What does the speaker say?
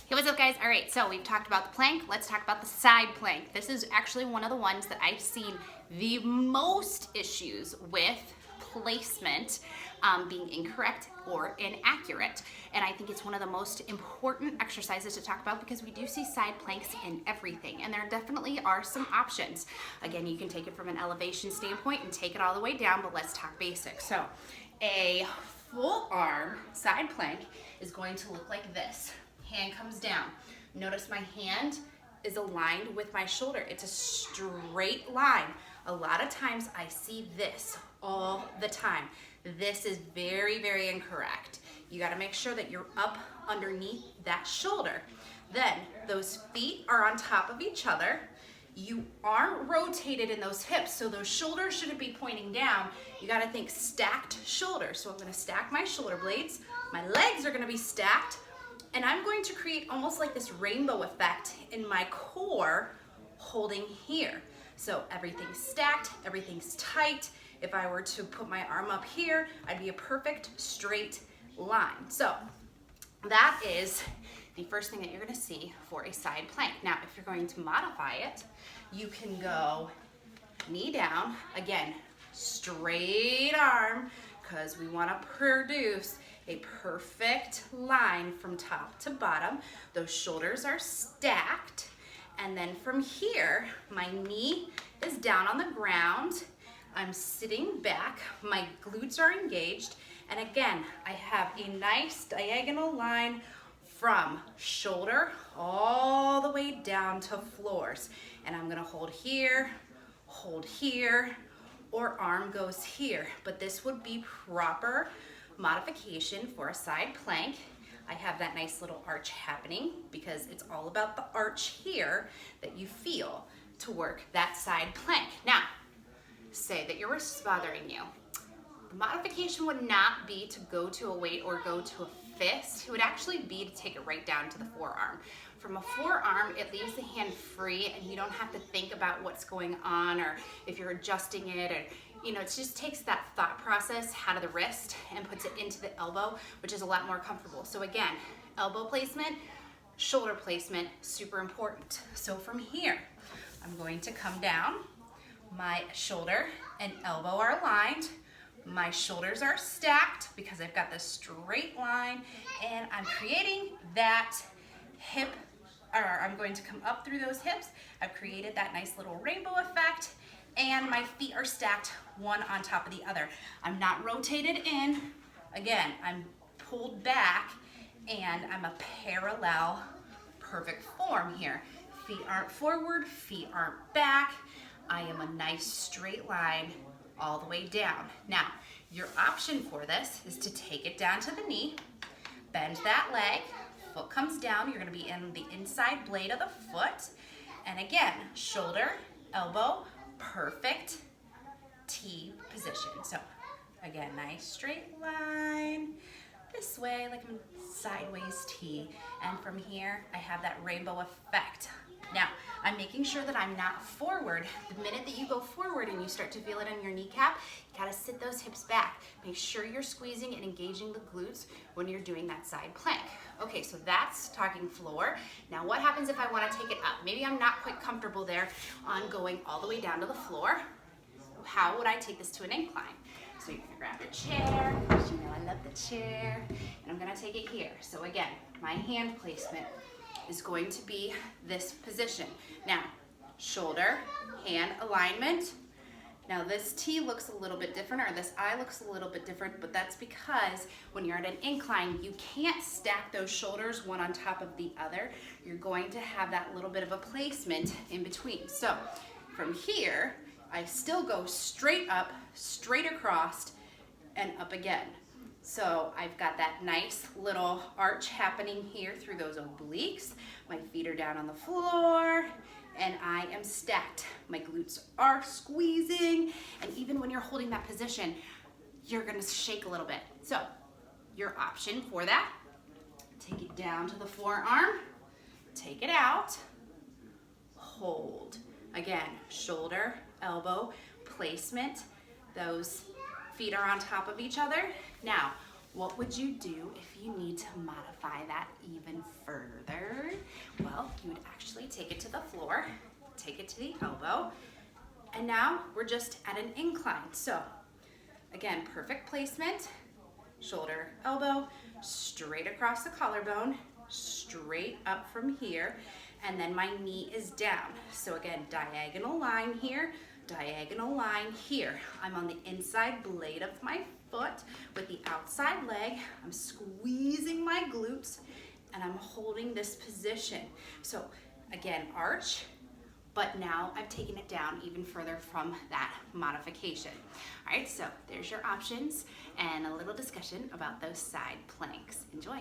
Hey, what's up guys? All right, so we've talked about the plank. Let's talk about the side plank. This is actually one of the ones that I've seen the most issues with placement being incorrect or inaccurate. And I think it's one of the most important exercises to talk about because we do see side planks in everything. And there definitely are some options. Again, you can take it from an elevation standpoint and take it all the way down, but let's talk basics. So a full arm side plank is going to look like this. Hand comes down. Notice my hand is aligned with my shoulder. It's a straight line. A lot of times I see this all the time. This is very, very incorrect. You gotta make sure that you're up underneath that shoulder. Then those feet are on top of each other. You aren't rotated in those hips, so those shoulders shouldn't be pointing down. You gotta think stacked shoulders. So I'm gonna stack my shoulder blades. My legs are gonna be stacked. And I'm going to create almost like this rainbow effect in my core holding here. So everything's stacked, everything's tight. If I were to put my arm up here, I'd be a perfect straight line. So that is the first thing that you're gonna see for a side plank. Now, if you're going to modify it, you can go knee down, again, straight arm, because we wanna produce a perfect line from top to bottom. Those shoulders are stacked. And then from here, my knee is down on the ground. I'm sitting back, my glutes are engaged. And again, I have a nice diagonal line from shoulder all the way down to floors. And I'm gonna hold here, or arm goes here. But this would be proper modification for a side plank. I have that nice little arch happening because it's all about the arch here that you feel to work that side plank. Now, say that your wrist is bothering you. The modification would not be to go to a weight or go to a fist. It would actually be to take it right down to the forearm. From a forearm, it leaves the hand free and you don't have to think about what's going on or if you're adjusting it, or it just takes that thought process out of the wrist and puts it into the elbow, which is a lot more comfortable. So again, elbow placement, shoulder placement, super important. So from here, I'm going to come down. My shoulder and elbow are aligned. My shoulders are stacked because I've got this straight line, and I'm creating that hip, or I'm going to come up through those hips. I've created that nice little rainbow effect, and my feet are stacked one on top of the other. I'm not rotated in. Again, I'm pulled back, and I'm a parallel, perfect form here. Feet aren't forward, feet aren't back. I am a nice straight line all the way down. Now, your option for this is to take it down to the knee, bend that leg, foot comes down, you're gonna be in the inside blade of the foot, and again, shoulder, elbow, perfect T position. So again, nice straight line, this way, like a sideways T, and from here, I have that rainbow effect. Now, I'm making sure that I'm not forward. The minute that you go forward and you start to feel it in your kneecap, you gotta sit those hips back. Make sure you're squeezing and engaging the glutes when you're doing that side plank. Okay, so that's talking floor. Now what happens if I wanna take it up? Maybe I'm not quite comfortable there on going all the way down to the floor. How would I take this to an incline? So you're gonna grab your chair, because you know I love the chair, and I'm gonna take it here. So again, my hand placement is going to be this position. Now, shoulder, hand alignment. Now this T looks a little bit different, or this I looks a little bit different, but that's because when you're at an incline, you can't stack those shoulders one on top of the other. You're going to have that little bit of a placement in between. So from here, I still go straight up, straight across, and up again. So I've got that nice little arch happening here through those obliques. My feet are down on the floor and I am stacked. My glutes are squeezing, and even when you're holding that position, you're gonna shake a little bit. So your option for that, take it down to the forearm, take it out, hold. Again, shoulder, elbow, placement, those feet are on top of each other. Now, what would you do if you need to modify that even further? take it to the floor, take it to the elbow, and now we're just at an incline. So again, perfect placement, shoulder, elbow, straight across the collarbone, straight up from here, and then my knee is down. So again, diagonal line here, diagonal line here. I'm on the inside blade of my foot with the outside leg. I'm squeezing my glutes and I'm holding this position. So again, arch, but now I've taken it down even further from that modification. All right, so there's your options and a little discussion about those side planks. Enjoy.